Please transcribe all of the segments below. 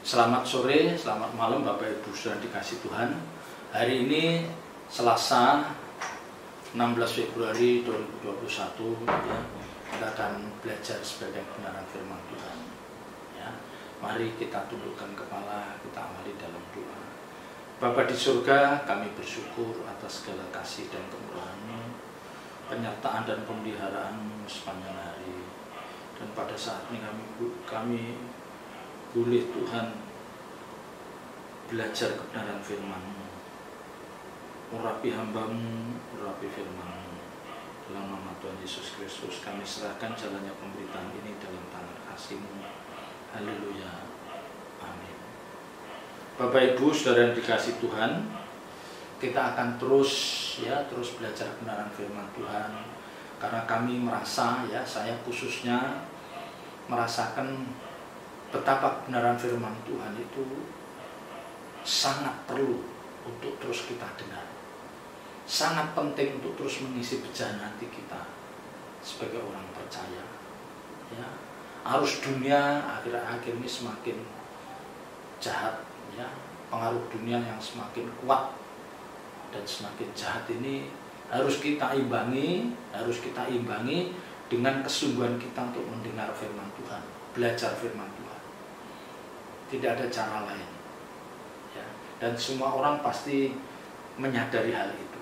Selamat sore, selamat malam Bapak Ibu Saudara dikasih Tuhan. Hari ini Selasa 16 Februari 2021 ya, kita akan belajar sebagai kebenaran firman Tuhan ya. Mari kita tundukkan kepala, kita awali dalam doa. Bapa di surga, kami bersyukur atas segala kasih dan kemurahan-Mu, penyertaan dan pemeliharaan-Mu sepanjang hari. Dan pada saat ini kami boleh Tuhan belajar kebenaran firman-Mu. Urapi hamba-Mu, urapi firman-Mu. Dalam nama Tuhan Yesus Kristus kami serahkan jalannya pemberitaan ini dalam tangan kasih-Mu. Haleluya. Amin. Bapak Ibu Saudara yang dikasih Tuhan, kita akan terus belajar kebenaran firman Tuhan. Karena kami merasa saya khususnya merasakan betapa kebenaran firman Tuhan itu sangat perlu untuk terus kita dengar. Sangat penting untuk terus mengisi bejahan hati kita sebagai orang percaya. Ya, arus dunia akhir-akhir ini semakin jahat, ya. Pengaruh dunia yang semakin kuat dan semakin jahat ini harus kita imbangi dengan kesungguhan kita untuk mendengar firman Tuhan, belajar firman Tuhan. Tidak ada cara lain ya. Dan semua orang pasti menyadari hal itu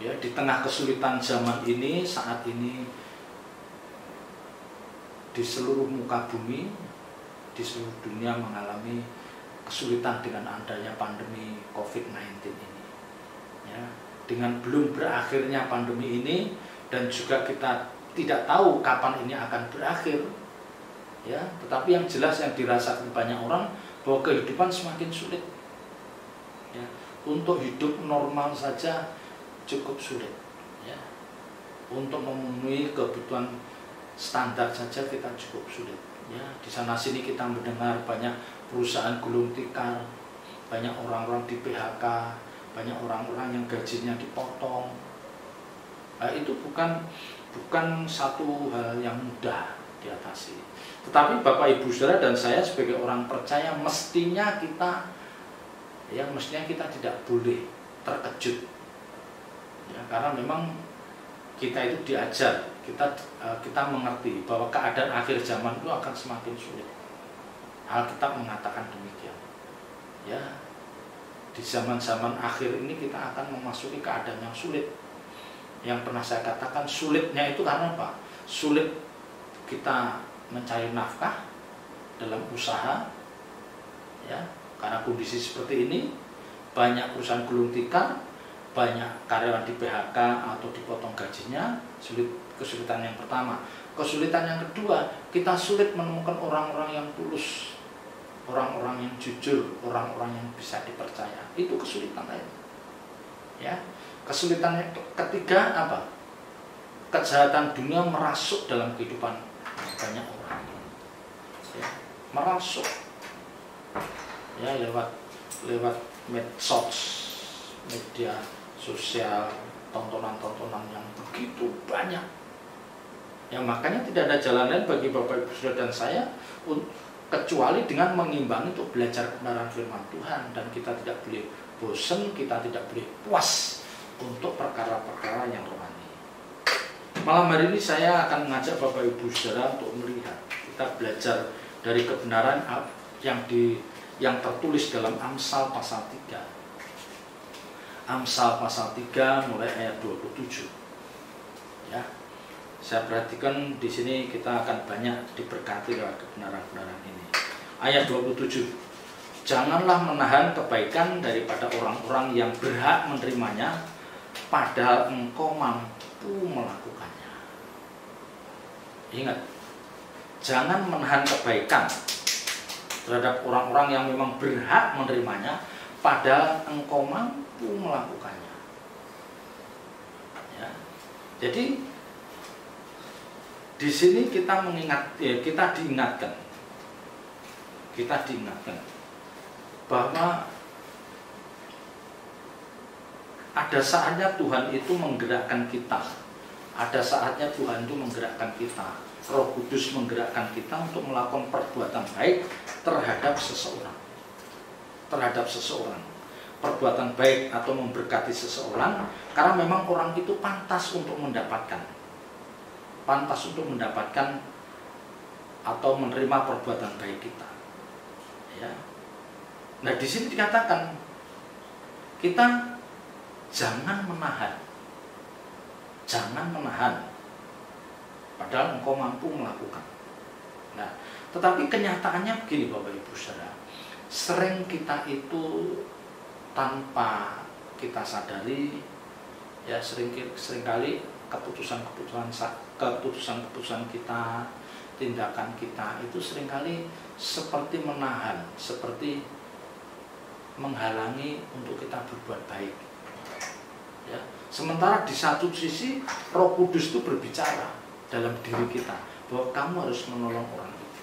ya. Di tengah kesulitan zaman ini, saat ini di seluruh muka bumi, di seluruh dunia mengalami kesulitan dengan adanya pandemi COVID-19 ini ya. Dengan belum berakhirnya pandemi ini, dan juga kita tidak tahu kapan ini akan berakhir ya, tetapi yang jelas yang dirasakan banyak orang bahwa kehidupan semakin sulit ya. Untuk hidup normal saja cukup sulit ya. Untuk memenuhi kebutuhan standar saja kita cukup sulit ya. Di sana sini kita mendengar banyak perusahaan gulung tikar, banyak orang-orang di PHK, banyak orang-orang yang gajinya dipotong. Nah, itu bukan satu hal yang mudah diatasi. Tetapi Bapak Ibu Saudara dan saya sebagai orang percaya mestinya kita tidak boleh terkejut ya, karena memang kita itu diajar, kita mengerti bahwa keadaan akhir zaman itu akan semakin sulit. Alkitab mengatakan demikian ya. Di zaman-zaman akhir ini kita akan memasuki keadaan yang sulit. Yang pernah saya katakan sulitnya itu karena apa? Sulit kita mencari nafkah dalam usaha ya, karena kondisi seperti ini banyak perusahaan gulung tikar, banyak karyawan di PHK atau dipotong gajinya. Kesulitan yang pertama. Kesulitan yang kedua, kita sulit menemukan orang-orang yang tulus, orang-orang yang jujur, orang-orang yang bisa dipercaya. Itu kesulitan lain ya. Kesulitan yang ketiga apa? Kejahatan dunia merasuk dalam kehidupan banyak orang ya, merasuk ya, lewat medsos, media sosial, tontonan-tontonan yang begitu banyak ya. Makanya tidak ada jalan lain bagi Bapak Ibu Saudara dan saya kecuali dengan mengimbangi untuk belajar kebenaran firman Tuhan. Dan kita tidak boleh bosan, kita tidak boleh puas untuk perkara-perkara yang rohani. Malam hari ini saya akan mengajak Bapak Ibu Saudara untuk melihat, kita belajar dari kebenaran yang tertulis dalam Amsal pasal 3. Amsal pasal 3 mulai ayat 27. Ya. Saya perhatikan di sini kita akan banyak diberkati lewat kebenaran-kebenaran ini. Ayat 27. Janganlah menahan kebaikan daripada orang-orang yang berhak menerimanya, padahal engkau mampu melakukannya. Ingat, jangan menahan kebaikan terhadap orang-orang yang memang berhak menerimanya, padahal engkau mampu melakukannya. Ya. Jadi di sini kita diingatkan bahwa ada saatnya Tuhan itu menggerakkan kita. Ada saatnya Tuhan itu menggerakkan kita. Roh Kudus menggerakkan kita untuk melakukan perbuatan baik terhadap seseorang, perbuatan baik atau memberkati seseorang, karena memang orang itu pantas untuk mendapatkan atau menerima perbuatan baik kita. Ya. Nah, di sini dikatakan kita jangan menahan, padahal engkau mampu melakukan. Nah, tetapi kenyataannya begini Bapak Ibu Saudara, sering kita itu tanpa kita sadari, ya seringkali keputusan kita, tindakan kita itu seringkali seperti menahan, seperti menghalangi untuk kita berbuat baik. Ya, sementara di satu sisi Roh Kudus itu berbicara dalam diri kita bahwa kamu harus menolong orang itu,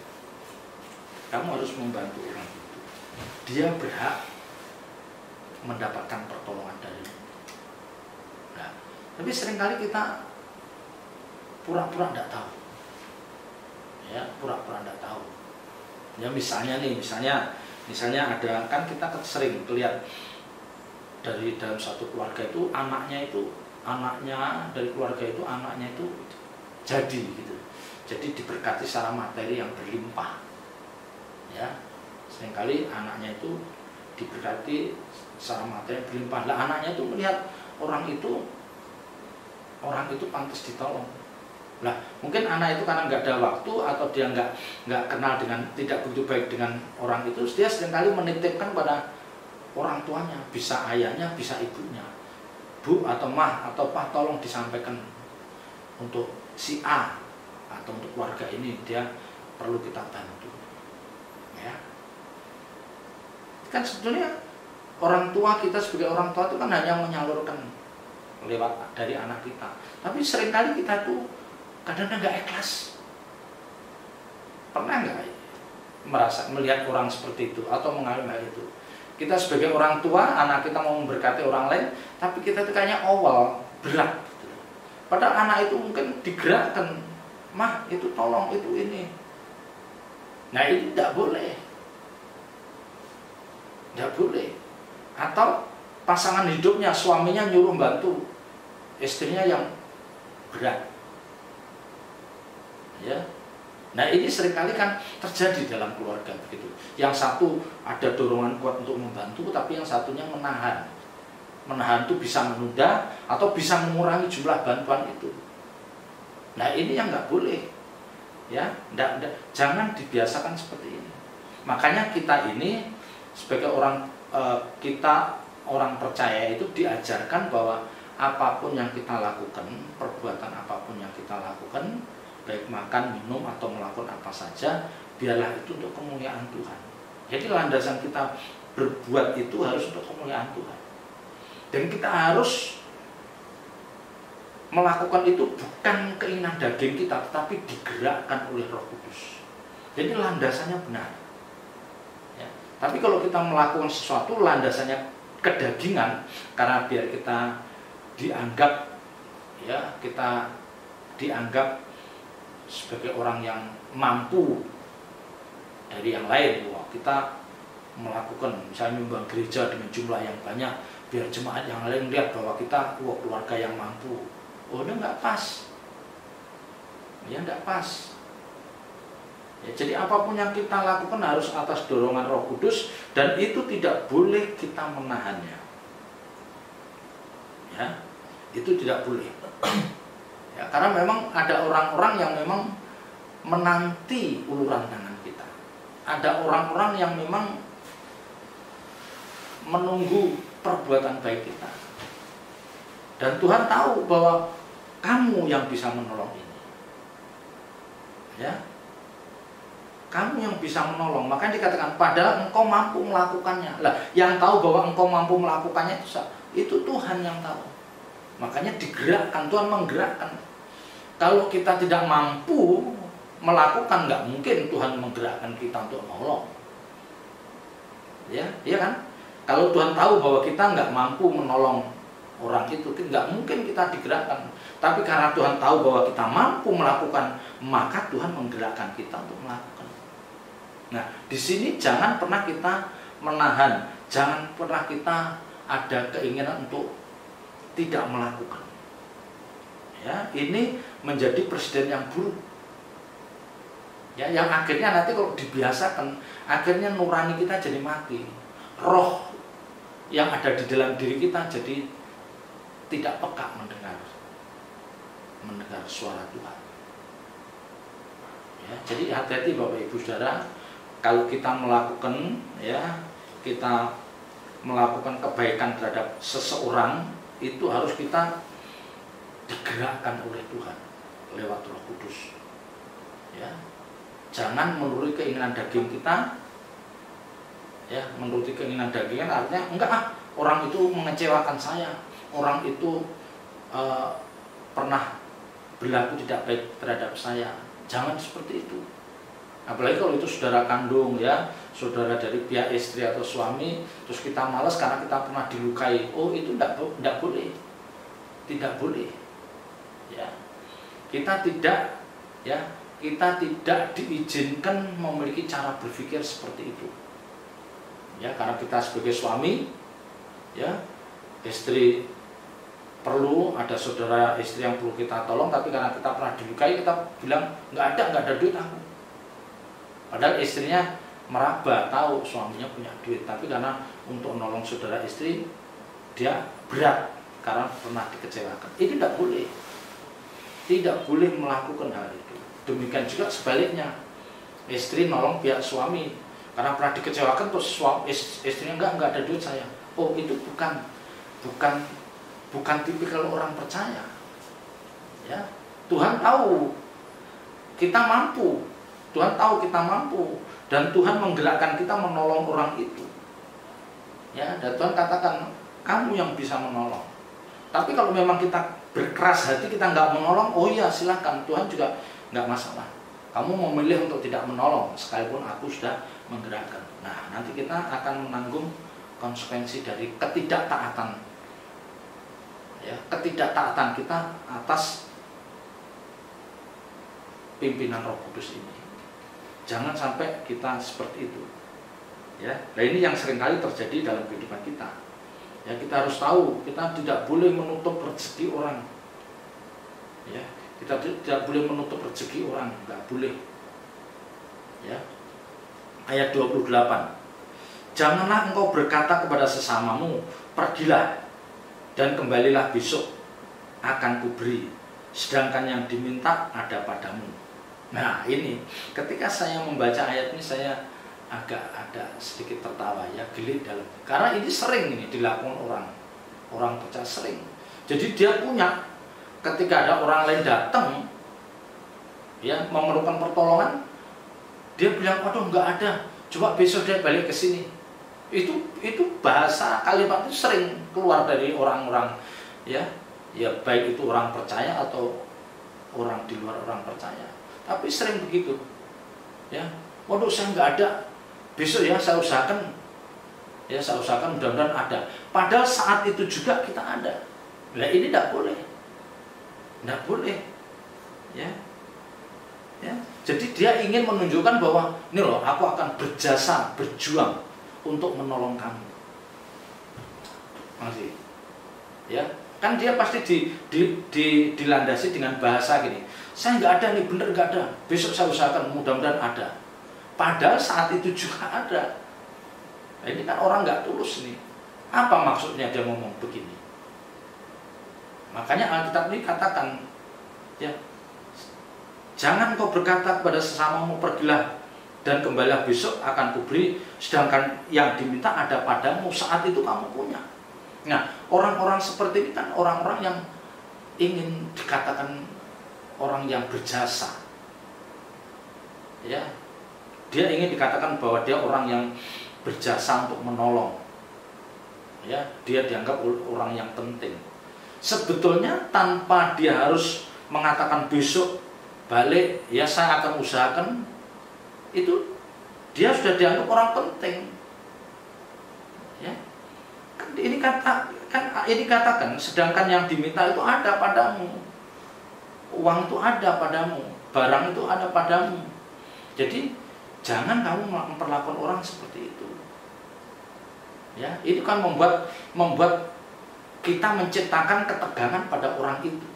kamu harus membantu orang itu, dia berhak mendapatkan pertolongan darimu. Nah, tapi seringkali kita pura-pura tidak tahu. Ya, pura-pura tidak tahu. Ya, misalnya ada, kan kita sering lihat dari dalam satu keluarga itu anaknya dari keluarga itu anaknya itu jadi gitu. Jadi diberkati secara materi yang berlimpah. Ya, seringkali anaknya itu diberkati secara materi berlimpah. Lah anaknya itu melihat orang itu pantas ditolong. Lah mungkin anak itu karena nggak ada waktu atau dia nggak kenal dengan, tidak begitu baik dengan orang itu, dia seringkali menitipkan pada orang tuanya, bisa ayahnya, bisa ibunya, Bu atau Mah atau Pak, tolong disampaikan untuk si A atau untuk keluarga ini, dia perlu kita bantu. Ya, kan sebetulnya orang tua kita sebagai orang tua itu kan hanya menyalurkan lewat dari anak kita, tapi seringkali kita tuh kadang-kadang nggak ikhlas. Pernah nggak melihat orang seperti itu atau mengalami hal itu? Kita sebagai orang tua, anak kita mau memberkati orang lain, tapi kita tuh kayaknya berat gitu. Padahal anak itu mungkin digerakkan, Mah itu tolong itu ini. Nah ini tidak boleh. Atau pasangan hidupnya, suaminya nyuruh bantu istrinya yang berat. Ya. Nah ini seringkali kan terjadi dalam keluarga begitu. Yang satu ada dorongan kuat untuk membantu, tapi yang satunya menahan. Menahan itu bisa menunda atau bisa mengurangi jumlah bantuan itu. Nah ini yang nggak boleh. Ya, jangan dibiasakan seperti ini. Makanya kita ini sebagai orang percaya itu diajarkan bahwa apapun yang kita lakukan, perbuatan apapun yang kita lakukan, baik makan, minum, atau melakukan apa saja, biarlah itu untuk kemuliaan Tuhan. Jadi landasan kita berbuat itu harus untuk kemuliaan Tuhan. Dan kita harus melakukan itu bukan keinginan daging kita, tetapi digerakkan oleh Roh Kudus. Jadi landasannya benar. Ya. Tapi kalau kita melakukan sesuatu landasannya kedagingan, karena biar kita dianggap sebagai orang yang mampu dari yang lain. Wah, kita melakukan misalnya nyumbang gereja dengan jumlah yang banyak biar jemaat yang lain lihat bahwa kita keluarga yang mampu. Oh, ini nggak pas. Ya, nggak pas. Ya, jadi apapun yang kita lakukan harus atas dorongan Roh Kudus, dan itu tidak boleh kita menahannya. Ya, itu tidak boleh. Ya, karena memang ada orang-orang yang memang menanti uluran tangan kita. Ada orang-orang yang memang menunggu perbuatan baik kita. Dan Tuhan tahu bahwa kamu yang bisa menolong ini. Ya. Kamu yang bisa menolong. Makanya dikatakan padahal engkau mampu melakukannya. Lah, yang tahu bahwa engkau mampu melakukannya itu Tuhan yang tahu. Makanya digerakkan, Tuhan menggerakkan. Kalau kita tidak mampu melakukan, nggak mungkin Tuhan menggerakkan kita untuk menolong. Ya, iya kan? Kalau Tuhan tahu bahwa kita nggak mampu menolong orang itu, nggak mungkin kita digerakkan. Tapi karena Tuhan tahu bahwa kita mampu melakukan, maka Tuhan menggerakkan kita untuk melakukan. Nah, di sini jangan pernah kita menahan, jangan pernah kita ada keinginan untuk tidak melakukan. Ya, ini menjadi presiden yang buruk. Ya, yang akhirnya nanti kalau dibiasakan, akhirnya nurani kita jadi mati. Roh yang ada di dalam diri kita jadi tidak peka mendengar suara Tuhan. Ya, jadi hati-hati Bapak Ibu Saudara, kalau kita melakukan kebaikan terhadap seseorang, itu harus kita digerakkan oleh Tuhan lewat Roh Kudus. Ya, jangan menuruti keinginan daging kita. Ya, menuruti keinginan daging artinya enggak, orang itu mengecewakan saya, orang itu pernah berlaku tidak baik terhadap saya. Jangan seperti itu. Apalagi kalau itu saudara kandung, ya, saudara dari pihak istri atau suami, terus kita malas karena kita pernah dilukai. Oh, itu tidak boleh. Tidak boleh. Ya. Kita tidak diizinkan memiliki cara berpikir seperti itu. Ya, karena kita sebagai suami, ya, istri perlu, ada saudara istri yang perlu kita tolong, tapi karena kita pernah dilukai, kita bilang nggak ada duit aku. Padahal istrinya meraba, tahu suaminya punya duit, tapi karena untuk menolong saudara istri dia berat karena pernah dikecewakan. Itu tidak boleh. Tidak boleh melakukan hal itu. Demikian juga sebaliknya, istri nolong pihak suami karena pernah dikecewakan, terus istrinya nggak ada duit saya. Oh, itu bukan tipikal orang percaya. Ya, Tuhan tahu kita mampu. Tuhan tahu kita mampu, dan Tuhan menggerakkan kita menolong orang itu. Ya, dan Tuhan katakan kamu yang bisa menolong. Tapi kalau memang kita berkeras hati, kita nggak menolong, oh iya silakan, Tuhan juga nggak masalah. Kamu memilih untuk tidak menolong, sekalipun aku sudah menggerakkan. Nah, nanti kita akan menanggung konsekuensi dari ketidaktaatan. Ya, ketidaktaatan kita atas pimpinan Roh Kudus ini. Jangan sampai kita seperti itu. Ya, nah ini yang seringkali terjadi dalam kehidupan kita. Ya, kita harus tahu, kita tidak boleh menutup rezeki orang. Ya, kita tidak boleh menutup rezeki orang, nggak boleh. Ya. Ayat 28. Janganlah engkau berkata kepada sesamamu, pergilah dan kembalilah besok, akan kuberi, sedangkan yang diminta ada padamu. Nah, ini ketika saya membaca ayat ini, saya agak ada sedikit tertawa, ya, geli dalam. Karena ini sering dilakukan orang percaya, sering. Jadi dia punya, ketika ada orang lain datang, ya, memerlukan pertolongan, dia bilang, waduh nggak ada, coba besok dia balik ke sini. Itu bahasa kalimat itu sering keluar dari orang-orang, ya baik itu orang percaya atau orang di luar orang percaya. Tapi sering begitu, ya, waduh saya nggak ada, besok ya saya usahakan mudah-mudahan ada. Padahal saat itu juga kita ada. Nah, ini tidak boleh, ya. Jadi dia ingin menunjukkan bahwa ini loh, aku akan berjasa, berjuang untuk menolong kamu. Masih, ya, kan dia pasti dilandasi dengan bahasa gini. Saya nggak ada nih, bener nggak ada. Besok saya usahakan, mudah-mudahan ada. Padahal saat itu juga ada. Nah, ini kan orang nggak tulus nih. Apa maksudnya dia ngomong begini? Makanya Alkitab ini katakan, ya, jangan kau berkata kepada sesamamu, pergilah dan kembalilah besok, akan kuberi, sedangkan yang diminta ada padamu. Saat itu kamu punya. Nah, orang-orang seperti ini kan orang-orang yang ingin dikatakan orang yang berjasa. Ya, dia ingin dikatakan bahwa dia orang yang berjasa untuk menolong. Ya, dia dianggap orang yang penting. Sebetulnya tanpa dia harus mengatakan besok balik, ya saya akan usahakan, itu dia sudah dianggap orang penting. Ya, ini katakan, sedangkan yang diminta itu ada padamu, uang itu ada padamu, barang itu ada padamu. Jadi Jangan kamu memperlakukan orang seperti itu. Ya, itu kan membuat kita menciptakan ketegangan pada orang itu.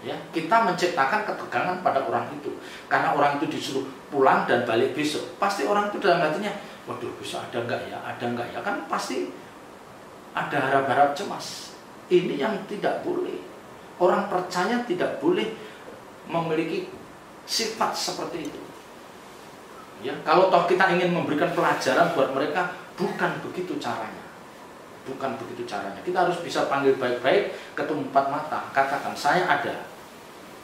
Ya, kita menciptakan ketegangan pada orang itu. Karena orang itu disuruh pulang dan balik besok. Pasti orang itu dalam hatinya, waduh besok ada enggak ya, ada enggak ya. Kan pasti ada harap-harap cemas. Ini yang tidak boleh. Orang percaya tidak boleh memiliki sifat seperti itu. Ya, kalau toh kita ingin memberikan pelajaran buat mereka, bukan begitu caranya. Bukan begitu caranya. Kita harus bisa panggil baik-baik, ketemu empat mata, katakan saya ada,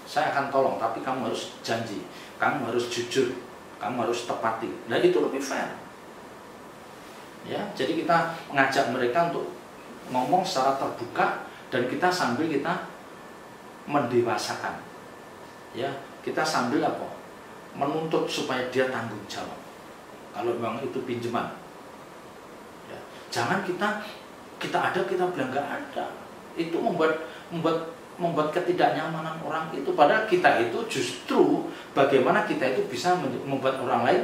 saya akan tolong, tapi kamu harus janji, kamu harus jujur, kamu harus tepati. Nah itu lebih fair. Ya, jadi kita mengajak mereka untuk ngomong secara terbuka dan kita sambil kita mendewasakan. Ya, kita sambil apa? Menuntut supaya dia tanggung jawab. Kalau memang itu pinjaman. Ya, jangan kita ada kita bilang nggak ada. Itu membuat ketidaknyamanan orang itu. Padahal kita itu justru bagaimana kita itu bisa membuat orang lain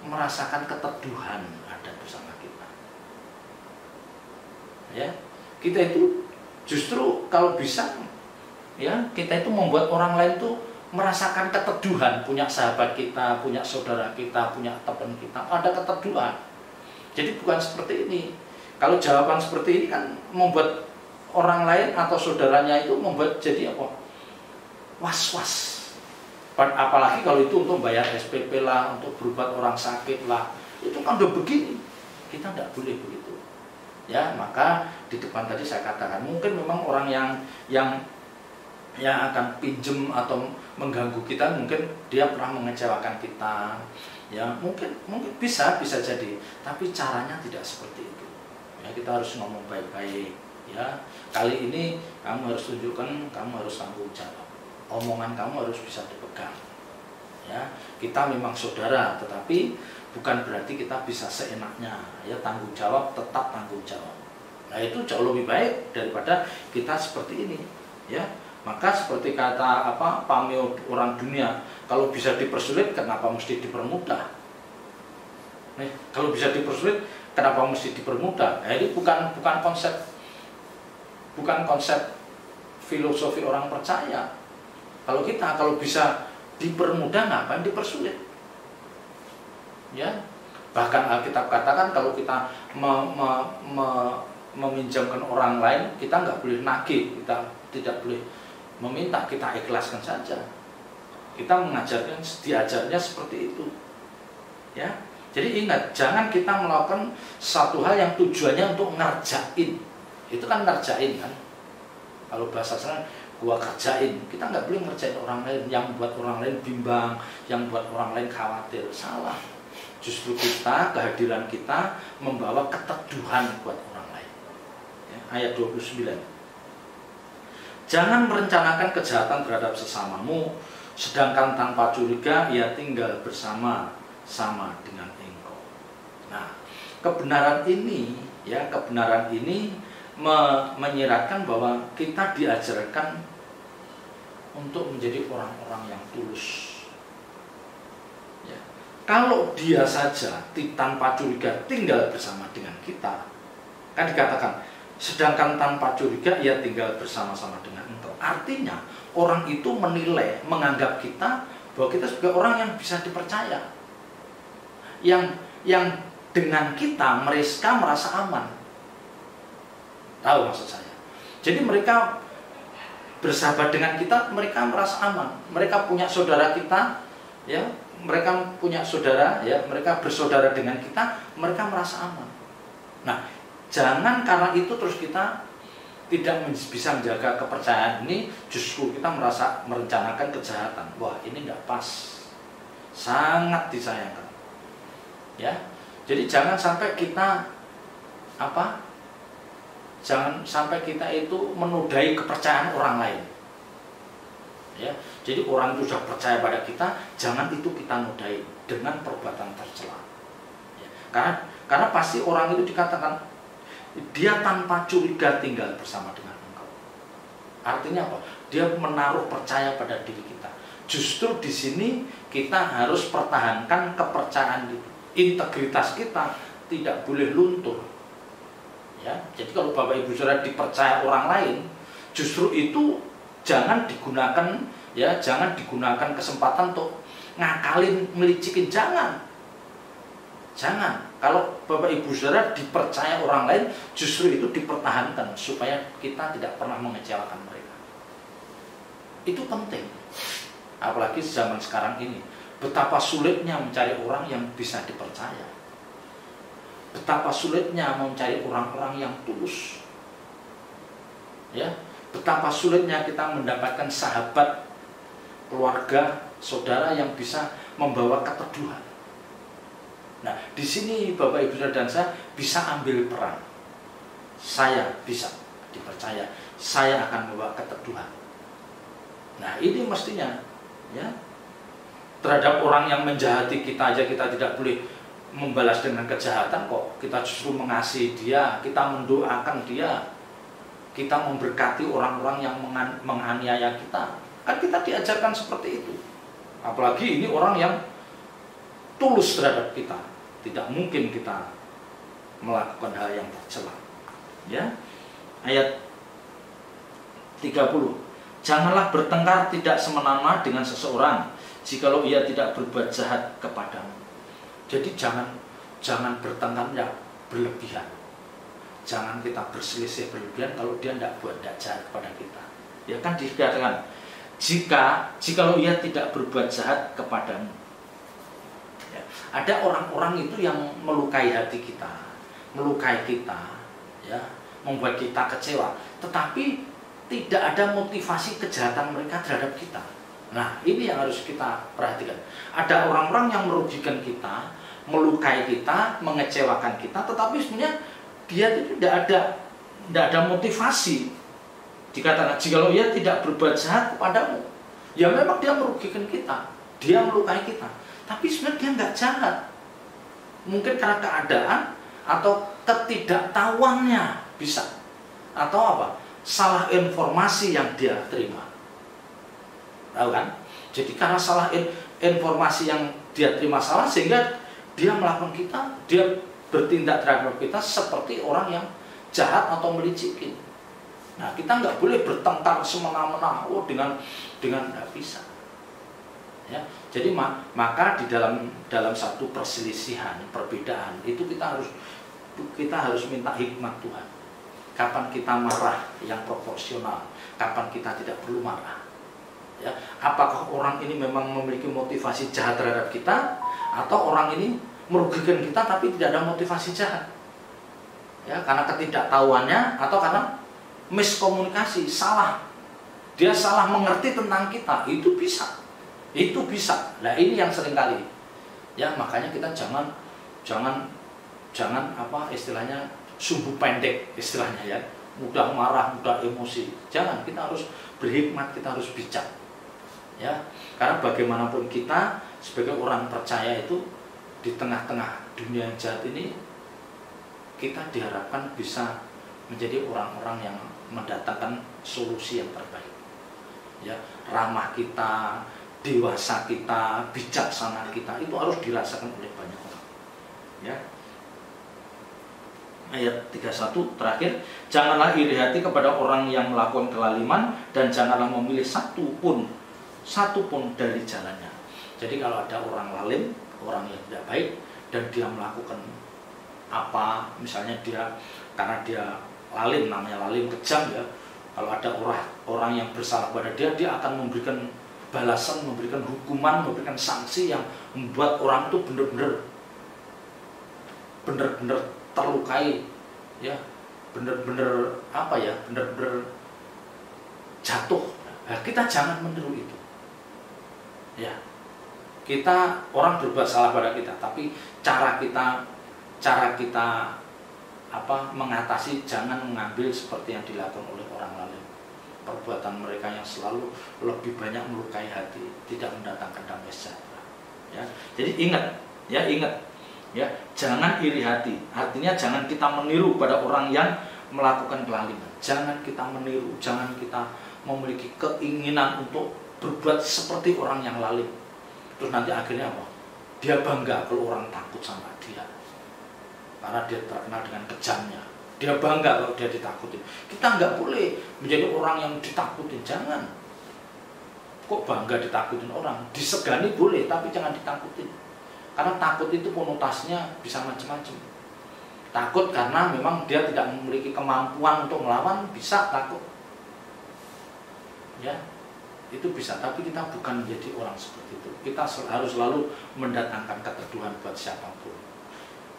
merasakan keteduhan ada bersama kita. Ya, kita itu justru kalau bisa, ya kita itu membuat orang lain tuh merasakan keteduhan, punya sahabat kita, punya saudara kita, punya teman kita, ada keteduhan. Jadi bukan seperti ini. Kalau jawaban seperti ini kan membuat orang lain atau saudaranya itu membuat jadi apa? Was-was. Apalagi kalau itu untuk bayar SPP lah, untuk berobat orang sakit lah, itu kan udah begini. Kita tidak boleh begitu. Ya, maka di depan tadi saya katakan mungkin memang orang yang akan pinjem atau mengganggu kita, mungkin dia pernah mengecewakan kita, ya mungkin bisa jadi, tapi caranya tidak seperti itu. Ya, kita harus ngomong baik-baik. Ya, kali ini kamu harus tunjukkan, kamu harus tanggung jawab. Omongan kamu harus bisa dipegang. Ya, kita memang saudara, tetapi bukan berarti kita bisa seenaknya. Ya, tanggung jawab tetap tanggung jawab. Nah itu jauh lebih baik daripada kita seperti ini. Ya. Maka seperti kata pameo orang dunia, kalau bisa dipersulit kenapa mesti dipermudah? Nih, kalau bisa dipersulit kenapa mesti dipermudah? Nah, ini bukan konsep filosofi orang percaya. Kalau bisa dipermudah, ngapain dipersulit? Ya, bahkan Alkitab katakan kalau kita meminjamkan orang lain, kita nggak boleh nagih, kita tidak boleh meminta, kita ikhlaskan saja. Kita diajarnya seperti itu. Ya, jadi ingat, jangan kita melakukan satu hal yang tujuannya untuk ngerjain. Itu kan ngerjain kan. Kalau bahasa sekarang, gua kerjain. Kita nggak boleh ngerjain orang lain, yang buat orang lain bimbang, yang buat orang lain khawatir. Salah. Justru kehadiran kita membawa keteduhan buat orang lain. Ya, ayat 29. Jangan merencanakan kejahatan terhadap sesamamu, sedangkan tanpa curiga ia tinggal bersama-sama dengan engkau. Nah, kebenaran ini menyiratkan bahwa kita diajarkan untuk menjadi orang-orang yang tulus. Ya. Kalau dia saja tanpa curiga tinggal bersama dengan kita, kan dikatakan, sedangkan tanpa curiga ia tinggal bersama-sama dengan engkau. Artinya orang itu menilai, menganggap kita bahwa kita sebagai orang yang bisa dipercaya, yang dengan kita mereka merasa aman. Tahu maksud saya? Jadi mereka bersahabat dengan kita, mereka merasa aman. Mereka punya saudara kita, ya, mereka punya saudara, ya, mereka bersaudara dengan kita, mereka merasa aman. Nah, jangan karena itu terus kita tidak bisa menjaga kepercayaan ini, justru kita merasa merencanakan kejahatan. Wah, ini tidak pas. Sangat disayangkan. Ya. Jadi jangan sampai kita jangan sampai kita itu menodai kepercayaan orang lain. Ya. Jadi orang itu sudah percaya pada kita, jangan itu kita nodai dengan perbuatan tercela. Ya. Karena pasti orang itu dikatakan dia tanpa curiga tinggal bersama dengan engkau. Artinya apa? Dia menaruh percaya pada diri kita. Justru di sini kita harus pertahankan kepercayaan itu. Integritas kita tidak boleh luntur. Ya, jadi kalau Bapak Ibu Saudara dipercaya orang lain, justru itu jangan digunakan, ya, jangan digunakan kesempatan untuk ngakalin, melicikin, jangan. Kalau Bapak Ibu Saudara dipercaya orang lain, justru itu dipertahankan supaya kita tidak pernah mengecewakan mereka. Itu penting. Apalagi zaman sekarang ini, betapa sulitnya mencari orang yang bisa dipercaya. Betapa sulitnya mencari orang-orang yang tulus. Ya, betapa sulitnya kita mendapatkan sahabat, keluarga, saudara yang bisa membawa keteduhan. Nah, di sini Bapak Ibu Saudara dan saya bisa ambil peran. Saya bisa dipercaya, saya akan membawa keteduhan. Nah, ini mestinya, ya, terhadap orang yang menjahati kita aja kita tidak boleh membalas dengan kejahatan kok. Kita justru mengasihi dia, kita mendoakan dia, kita memberkati orang-orang yang menganiaya kita. Kan kita diajarkan seperti itu. Apalagi ini orang yang tulus terhadap kita, tidak mungkin kita melakukan hal yang tercela. Ya, ayat 30. Janganlah bertengkar tidak semena-mena dengan seseorang, jikalau ia tidak berbuat jahat kepadamu. Jadi jangan bertengkar yang berlebihan. Jangan kita berselisih berlebihan kalau dia tidak jahat kepada kita. Ya kan dikatakan, jikalau ia tidak berbuat jahat kepadamu. Ada orang-orang itu yang melukai hati kita, melukai kita, ya, membuat kita kecewa, tetapi tidak ada motivasi kejahatan mereka terhadap kita. Nah, ini yang harus kita perhatikan. Ada orang-orang yang merugikan kita, melukai kita, mengecewakan kita, tetapi sebenarnya dia itu tidak ada motivasi. Dikatakan, jikalau ia tidak berbuat jahat kepadamu, ya memang dia merugikan kita, dia melukai kita. Tapi sebenarnya dia nggak jahat. Mungkin karena keadaan atau ketidaktahuannya bisa. Atau apa? Salah informasi yang dia terima. Tahu kan? Jadi karena salah informasi yang dia terima salah, sehingga dia melakukan kita, dia bertindak terhadap kita seperti orang yang jahat atau melicikin. Nah, kita nggak boleh bertengkar semena-mena dengan nggak bisa. Ya, jadi maka di dalam satu perselisihan, perbedaan itu kita harus minta hikmat Tuhan. Kapan kita marah yang proporsional, kapan kita tidak perlu marah. Ya, apakah orang ini memang memiliki motivasi jahat terhadap kita, atau orang ini merugikan kita tapi tidak ada motivasi jahat? Ya, karena ketidaktahuannya atau karena miskomunikasi, salah. Dia salah mengerti tentang kita, itu bisa. Nah, ini yang sering kali. Ya, makanya kita jangan apa istilahnya sumbu pendek istilahnya, ya. Mudah marah, mudah emosi. Jangan, kita harus berhikmat, kita harus bijak. Ya, karena bagaimanapun kita sebagai orang percaya itu di tengah-tengah dunia yang jahat ini, kita diharapkan bisa menjadi orang-orang yang mendatangkan solusi yang terbaik. Ya, ramah kita, dewasa kita, bijaksana kita, itu harus dirasakan oleh banyak orang. Ya. Ayat 31 terakhir, janganlah iri hati kepada orang yang melakukan kelaliman, dan janganlah memilih satu pun dari jalannya. Jadi kalau ada orang lalim, orang yang tidak baik, dan dia melakukan apa, misalnya karena dia lalim, namanya lalim, kejam, ya. Kalau ada orang yang bersalah pada dia akan memberikan balasan, memberikan hukuman, memberikan sanksi yang membuat orang itu benar-benar terlukai, ya, benar-benar jatuh. Nah, kita jangan meniru itu. Ya, orang berbuat salah pada kita, tapi cara kita mengatasi, jangan mengambil seperti yang dilakukan oleh orang lain. Perbuatan mereka yang selalu lebih banyak melukai hati, tidak mendatangkan damai sejahtera. Ya, jadi ingat, ya, jangan iri hati. Artinya jangan kita meniru pada orang yang melakukan kelaliman. Jangan kita meniru, jangan kita memiliki keinginan untuk berbuat seperti orang yang lalim. Terus nanti akhirnya apa? Dia bangga kalau orang takut sama dia, karena dia terkenal dengan kejamnya. Dia bangga kalau dia ditakutin. Kita nggak boleh menjadi orang yang ditakutin, jangan. Kok bangga ditakutin orang? Disegani boleh, tapi jangan ditakutin. Karena takut itu konotasinya bisa macam-macam. Takut karena memang dia tidak memiliki kemampuan untuk melawan, bisa takut. Ya, itu bisa. Tapi kita bukan menjadi orang seperti itu. Kita harus selalu mendatangkan keteduhan buat siapapun.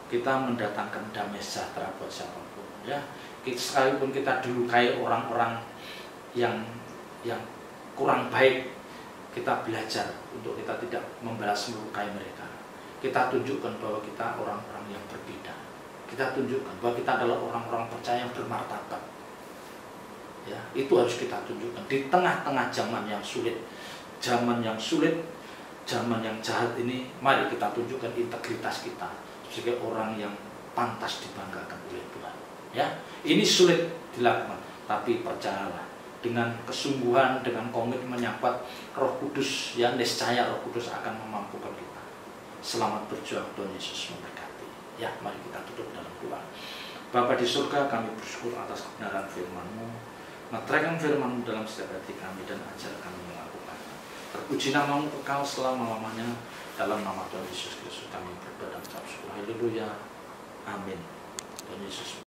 Kita mendatangkan damai sejahtera buat siapapun. Ya, sekalipun kita dilukai orang-orang yang kurang baik, kita belajar untuk kita tidak membalas melukai mereka. Kita tunjukkan bahwa kita orang-orang yang berbeda. Kita tunjukkan bahwa kita adalah orang-orang percaya yang bermartabat. Ya, itu harus kita tunjukkan di tengah-tengah zaman yang sulit, zaman yang jahat ini. Mari kita tunjukkan integritas kita sebagai orang yang pantas dibanggakan oleh Tuhan. Ya, ini sulit dilakukan, tapi percayalah, dengan kesungguhan, dengan komitmen yang kuat, Roh Kudus, ya niscaya Roh Kudus akan memampukan kita. Selamat berjuang, Tuhan Yesus memberkati. Ya, mari kita tutup dalam doa. Bapa di surga, kami bersyukur atas kebenaran firman-Mu. Meteraikan firman-Mu dalam setiap hati kami dan ajar kami melakukan. Terpuji nama-Mu kekal selama-lamanya. Dalam nama Tuhan Yesus Kristus kami berdoa dan mengucap syukur. Haleluya. Amin. Tuhan Yesus